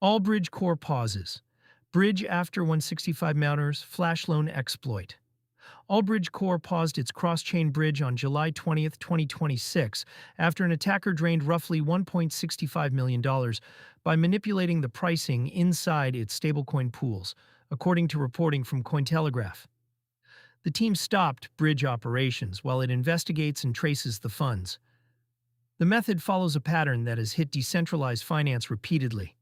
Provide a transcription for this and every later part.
Allbridge Core pauses. Bridge after 165 Mounters flash loan exploit. Allbridge Core paused its cross-chain bridge on July 20, 2026, after an attacker drained roughly $1.65 million by manipulating the pricing inside its stablecoin pools, according to reporting from Cointelegraph. The team stopped bridge operations while it investigates and traces the funds. The method follows a pattern that has hit decentralized finance repeatedly.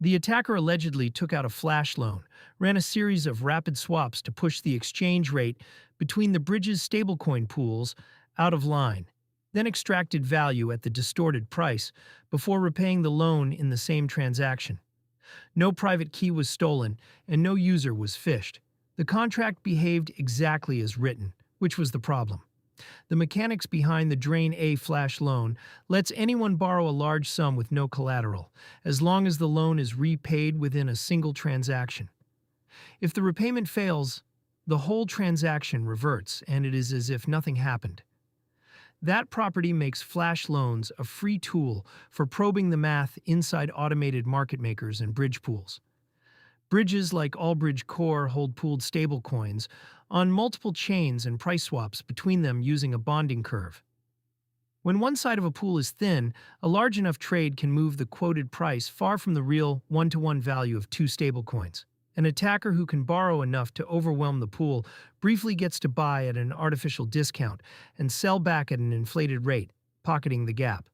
The attacker allegedly took out a flash loan, ran a series of rapid swaps to push the exchange rate between the bridge's stablecoin pools out of line, then extracted value at the distorted price before repaying the loan in the same transaction. No private key was stolen, and no user was phished. The contract behaved exactly as written, which was the problem. The mechanics behind the Drain A flash loan lets anyone borrow a large sum with no collateral, as long as the loan is repaid within a single transaction. If the repayment fails, the whole transaction reverts, and it is as if nothing happened. That property makes flash loans a free tool for probing the math inside automated market makers and bridge pools. Bridges like Allbridge Core hold pooled stablecoins on multiple chains and price swaps between them using a bonding curve. When one side of a pool is thin, a large enough trade can move the quoted price far from the real one-to-one value of two stablecoins. An attacker who can borrow enough to overwhelm the pool briefly gets to buy at an artificial discount and sell back at an inflated rate, pocketing the gap.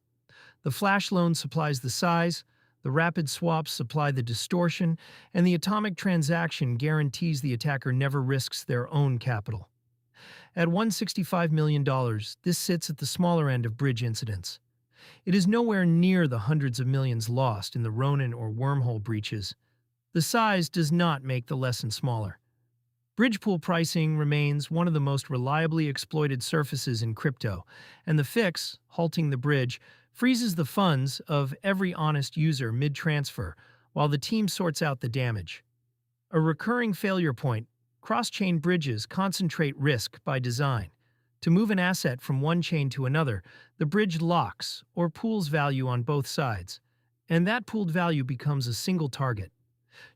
The flash loan supplies the size, the rapid swaps supply the distortion, and the atomic transaction guarantees the attacker never risks their own capital. At $165 million, this sits at the smaller end of bridge incidents. It is nowhere near the hundreds of millions lost in the Ronin or wormhole breaches. The size does not make the lesson smaller. Bridge pool pricing remains one of the most reliably exploited surfaces in crypto, and the fix, halting the bridge, freezes the funds of every honest user mid-transfer while the team sorts out the damage. A recurring failure point, cross-chain bridges concentrate risk by design. To move an asset from one chain to another, the bridge locks or pools value on both sides, and that pooled value becomes a single target.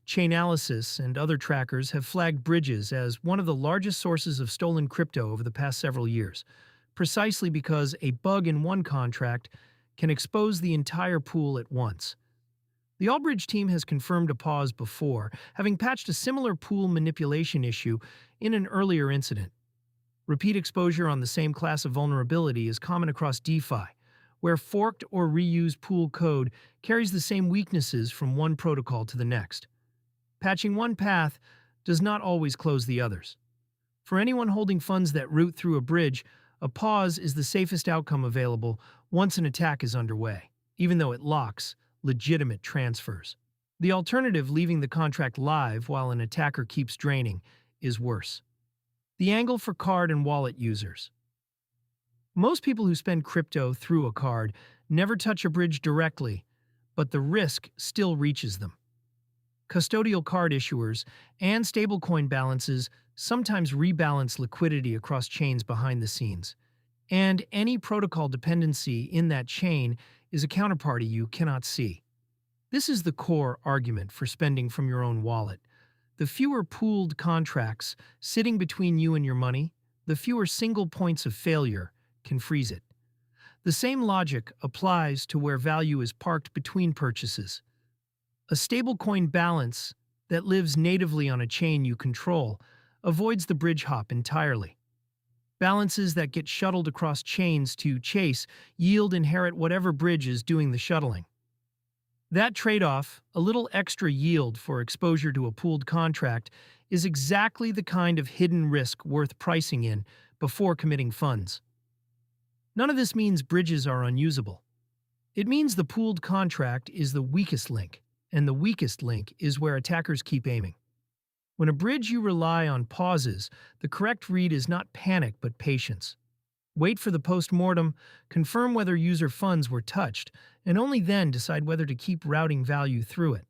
Chainalysis and other trackers have flagged bridges as one of the largest sources of stolen crypto over the past several years, precisely because a bug in one contract can expose the entire pool at once. The Allbridge team has confirmed a pause before, having patched a similar pool manipulation issue in an earlier incident. Repeat exposure on the same class of vulnerability is common across DeFi, where forked or reused pool code carries the same weaknesses from one protocol to the next. Patching one path does not always close the others. For anyone holding funds that route through a bridge, a pause is the safest outcome available once an attack is underway, even though it locks legitimate transfers. The alternative, leaving the contract live while an attacker keeps draining, is worse. The angle for card and wallet users. Most people who spend crypto through a card never touch a bridge directly, but the risk still reaches them. Custodial card issuers and stablecoin balances sometimes rebalance liquidity across chains behind the scenes, and any protocol dependency in that chain is a counterparty you cannot see. This is the core argument for spending from your own wallet. The fewer pooled contracts sitting between you and your money, the fewer single points of failure can freeze it. The same logic applies to where value is parked between purchases. A stablecoin balance that lives natively on a chain you control avoids the bridge hop entirely. Balances that get shuttled across chains to chase yield inherit whatever bridge is doing the shuttling. That trade-off, a little extra yield for exposure to a pooled contract, is exactly the kind of hidden risk worth pricing in before committing funds. None of this means bridges are unusable. It means the pooled contract is the weakest link, and the weakest link is where attackers keep aiming. When a bridge you rely on pauses, the correct read is not panic but patience. Wait for the post-mortem, confirm whether user funds were touched, and only then decide whether to keep routing value through it.